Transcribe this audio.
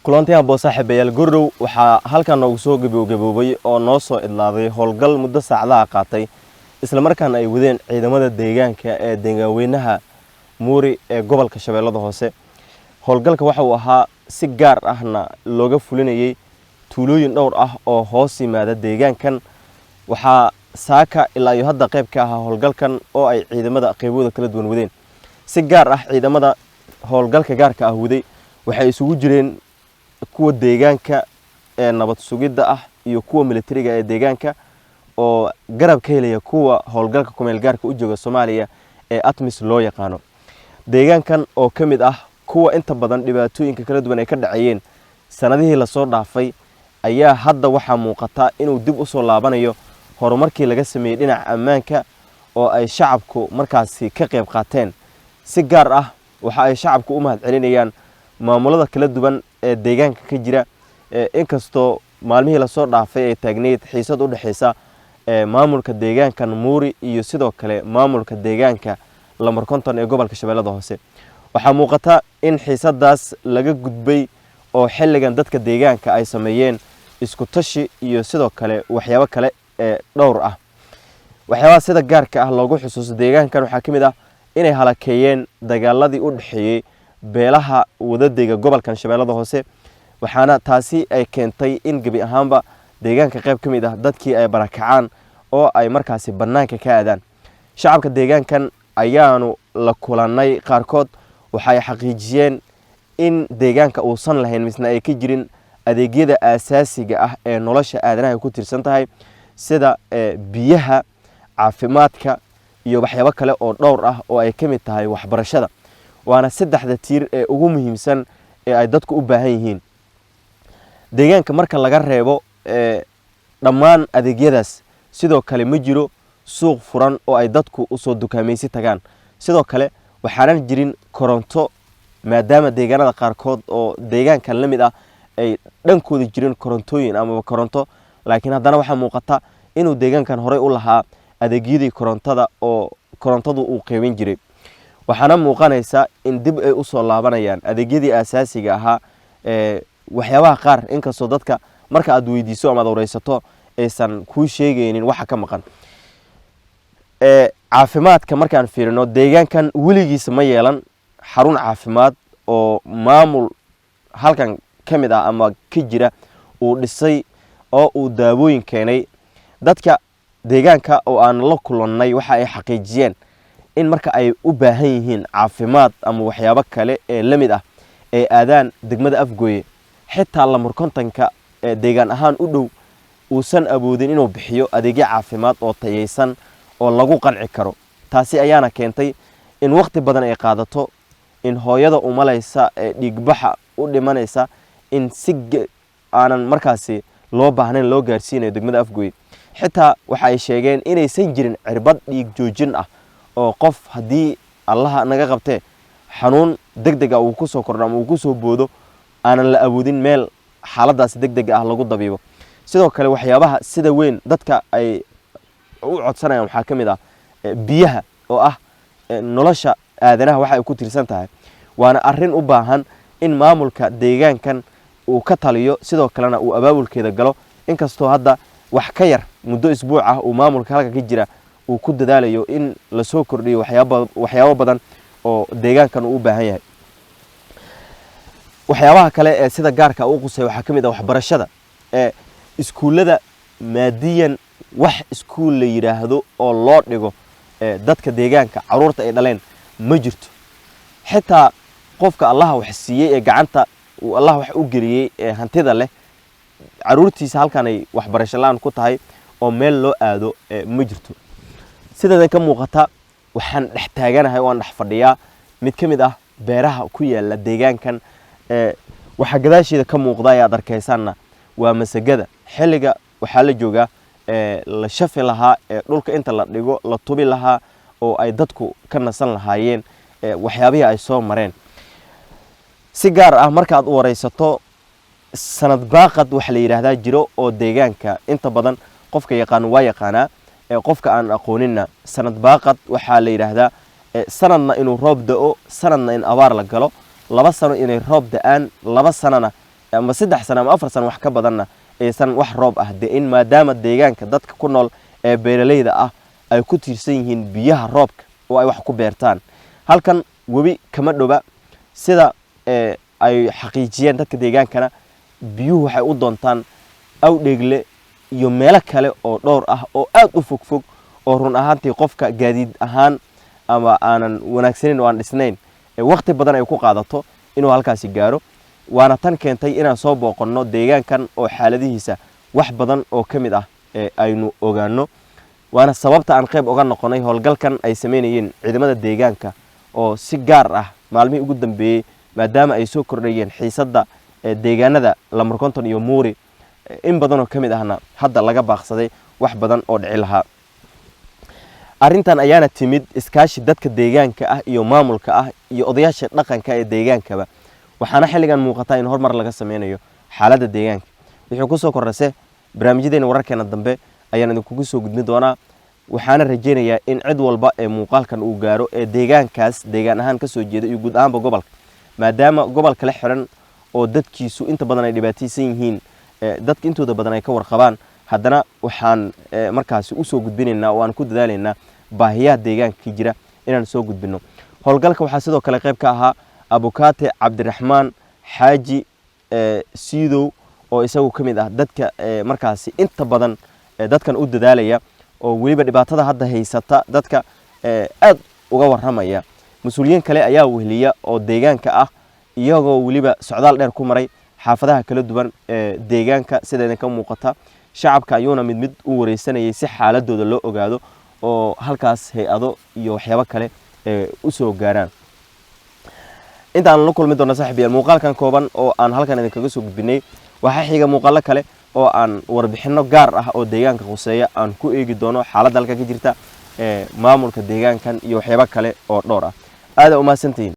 kulantii aan saaxiibayaal gurrow waxa halkan noogu soo gabowgaboway oo noo soo idlaaday howlgal muddo saacadaha qaatay isla markaana ay wadeen ciidamada deegaanka ee deegaanweynaha Muuri ee gobolka Shabeellada Hoose. Howlgalka waxa uu ahaa si gaar ahna looga fulinayay tuulooyin dhowr ah oo hoos yimaada deegaankan. Waxa saaka ilaa iyo hadda qayb ka ah howlgalkan oo ay ciidamada qaybooda kala duwan wadeen. Si gaar ah ciidamada howlgalka gaarka ah waday waxay isugu jireen kuwa deegaanka ee nabad sugidda ah iyo kuwa militariga ee deegaanka oo garab ka helaya kuwa howlgalka kumeel gaarka u jooga Soomaaliya ee ATMIS loo yaqaano. Deegaankan oo kamid ah kuwa inta badan dhibaatooyinka kala duwan ay ka dhacayeen sanadihii la soo dhaafay ayaa hadda waxa muuqata inuu dib u soo laabanayo horumarkii laga sameeyay dhinaca ammaanka oo ay shacabku markaasi ka qayb qaateen. Si gaar ah waxa ay shacabku u mahadcelinayaan maamulada kala duwan ee deegaanka ka jira inkastoo maalmihii la soo dhaafay ay taagneed xiisad u dhaxaysa maamulka deegaankan Muuri iyo sidoo kale maamulka deegaanka Lamar Konton ee gobolka Shabeellada Hoose. Waxa muuqata in xiisadaas laga gudbay oo xilligan dadka deegaanka ay sameeyeen isku tashi iyo sidoo kale waxyaabo kale ee dhowr ah. Waxyaabaha sida gaarka ah loogu xusuusto deegaankan waxa kamid ah inay halakeeyeen dagaaladii u dhaxeeyay beelaha wadadayga gobolkan Shabeellada Hoose. waxaana taasi ay keentay in gabi ahaanba deegaanka qayb kamid ah dadkii ay barakacaan oo ay markaasi banaanka ka aadaan. Shacabka deegaankan ayaanu la kulanay qaarkood waxay xaqiijiyeen in deegaanka uusan lahayn misna ay ka jirin adeegyada aasaasiga ah ee nolosha aadanaha ku tirsan tahay sida biyaha, caafimaadka iyo waxyaabo kale oo dhowr ah oo ay kamid tahay waxbarashada. waana saddexda tiir ee ugu muhiimsan ee ay dadku u baahan yihiin. Deegaanka marka laga reebo dhammaan adeegyadaas sidoo kale ma jiro suuq furan oo ay dadku u soo dukaamaysi tagaan. Sidoo kale waxaan jirin koronto maadaama deegaanada qaarkood oo deegaankan la mid ah ay dhankooda jirin korontooyin ama koronto, laakiin haddana waxa muuqata inuu deegaankan hore u lahaa adeegyadii korontada oo korontadu uu qeybin jiray. waxaana muuqanaysa in dib ay u soo laabanayaan adeegyadii aasaasiga ahaa waxyaabaha qaar inkastoo dadka marka aad weydiiso ama aad wareysato aysan ku sheegaynin waxa ka maqan. Caafimaadka markaan fiirino deegaankan weligiisa ma yeelan xarun caafimaad oo maamul halkan kamid ah ama ka jira uu dhisay oo uu daawooyin keenay. dadka deegaanka oo aan la kulannay waxa ay xaqiijiyeen in marka ay u baahan yihiin caafimaad ama waxyaabo kale ee la mid ah ee aadaan degmada Afgooye xitaa Lamar Kontonka ee deegaan ahaan u dhow uusan awoodin inuu bixiyo adeegyo caafimaad oo tayeysan oo lagu qanci karo. taasi ayaana keentay in waqti badan ay qaadato in hooyada u malaysa ee dhigbaxa u dhimanaysa in si aanan markaasi loo baahnayn loo gaarsiinayo degmada Afgooye. xitaa waxa ay sheegeen inaysan jirin cirbad dhiig joojin ah oo qof hadii Allah naga qabtay xanuun degdeg ah uu ku soo kordhamo uu ku soo boodo aanan la awoodin meel xaaladaas degdeg ah lagu dabiibo. sidoo kale waxyaabaha sida weyn dadka ay u codsanayaan waxa kamid ah biyaha oo ah nolosha aadanaha waxa ay ku tirsan tahay. waana arrin u baahan in maamulka deegaankan uu ka taliyo sidoo kalena uu abaabulkeeda galo inkastoo hadda wax ka yar muddo isbuuc ah uu maamulka halka ka jira uu ku dadaalayo in la soo kordhiyo waxyaabo badan oo deegaankan uu u baahan yahay. waxyaabaha kale ee sida gaarka u qusay waxa kamid ah waxbarashada. iskuulada maadiyan wax iskuul la yiraahdo oo loo dhigo dadka deegaanka caruurta ay dhaleen ma jirto. xitaa qofka Allah wax siiyay ee gacanta uu Allah wax u geliyay ee hantida leh caruurtiisa halkan ay waxbarasho laan ku tahay oo meel loo aado ma jirto. sidaas ka muuqata waxaan dhex taaganahay oo aan dhex fadhiyaa mid kamid ah beeraha ku yaala deegaankan. waxa gadaasheeda ka muuqda ay arkaysana waa masagada. xilliga waxa la joogaa la shafi lahaa dhulka inta la dhigo la tubi lahaa oo ay dadku ka nasan lahaayeen waxyaabaha ay soo mareen. si gaar ah marka aad u wareysato sanad baaqad waxa la yiraahdaa jiro oo deegaanka inta badan qofka yaqaan waa yaqaana qofka aan aqoonina sanad baaqad waxa la yiraahdaa sanadna inuu roob da'o sanadna in abaar la galo laba sano inay roob da'aan laba sanana ama 3 sano ama 4 sano wax ka badanna aysan wax roob ah de'in maadaama deegaanka dadka ku nool ee beeralayda ah ay ku tiirsan yihiin biyaha roobka oo ay wax ku beertaan halkan webi kama dhoba sida ay xaqiijiyeen dadka deegaankana biyuhu waxay u doontaan awdheegle iyo meelo kale oo dhowr ah oo aad u fog oo run ahaantii qofka gaadiid ahaan ama aanan wanaagsaneyn oo aan dhisnayn waqti badan ay ku qaadato inuu halkaasi gaaro waana tan keentay inaan soo booqanno deegaankan oo xaaladihiisa wax badan oo kamid ah aynu ogaano waana sababta aan qayb uga noqonay howlgalkan ay sameynayeen ciidamada deegaanka oo si gaar ah maalmihii ugu dambeeyay maadaama ay soo kordhayeen xiisadda deegaanada Lamarkonton iyo Muuri in badan oo kamid ahna hadda laga baaqsaday wax badan oo dhici lahaa arintan ayaana timid iskaashi dadka deegaanka ah iyo maamulka ah iyo odayaasha dhaqanka ee deegaankaba waxaana xilligan muuqata in horumar laga sameynayo xaaladda deegaanka wuxuu ku soo kordhasay barnaamijyadeena wararkeena dambe ayaan idinku soo gudbin doonaa waxaana rajeynayaa in cid walba ee muuqaalkan uu gaaro ee deegaankaas deegaan ahaan ka soo jeeda iyo guud ahaanba gobolka maadaama gobolka la xiran oo dadkiisu inta badan ay dhibaataysan yihiin dadka intooda badan ay ka warqabaan haddana waxaan markaasi u soo gudbinaynaa oo aan ku dadaalaynaa baahiyaha deegaanka jira inaan soo gudbino howlgalka waxaa sidoo kale qayb ka ahaa Abukaate Cabdiraxmaan Xaaji Siidow oo isagu kamid ah dadka markaasi inta badan dadkan u dadaalaya oo waliba dhibaatada hadda haysata dadka aad uga waramaya mas'uuliyiin kale ayaa weheliya oo deegaanka ah iyagoo waliba socdaal dheer ku maray xaafadaha kala duwan ee deegaanka sida ka muuqata shacabka ayuuna mid u wareysanayay si xaaladooda loo ogaado oo halkaas hay'ado iyo waxyaabo kale u soo gaaraan intaan la kulmi doona saaxiibayaal muuqaalkan kooban oo aan halkan idinkaga soo gudbinay waxa xiga muuqaal kale oo aan warbixino gaar ah oo deegaanka quseeya aan ku eegi doono xaaladda halka ka jirta maamulka deegaankan iyo waxyaabo kale oo dhowr ah aad u mahadsantiin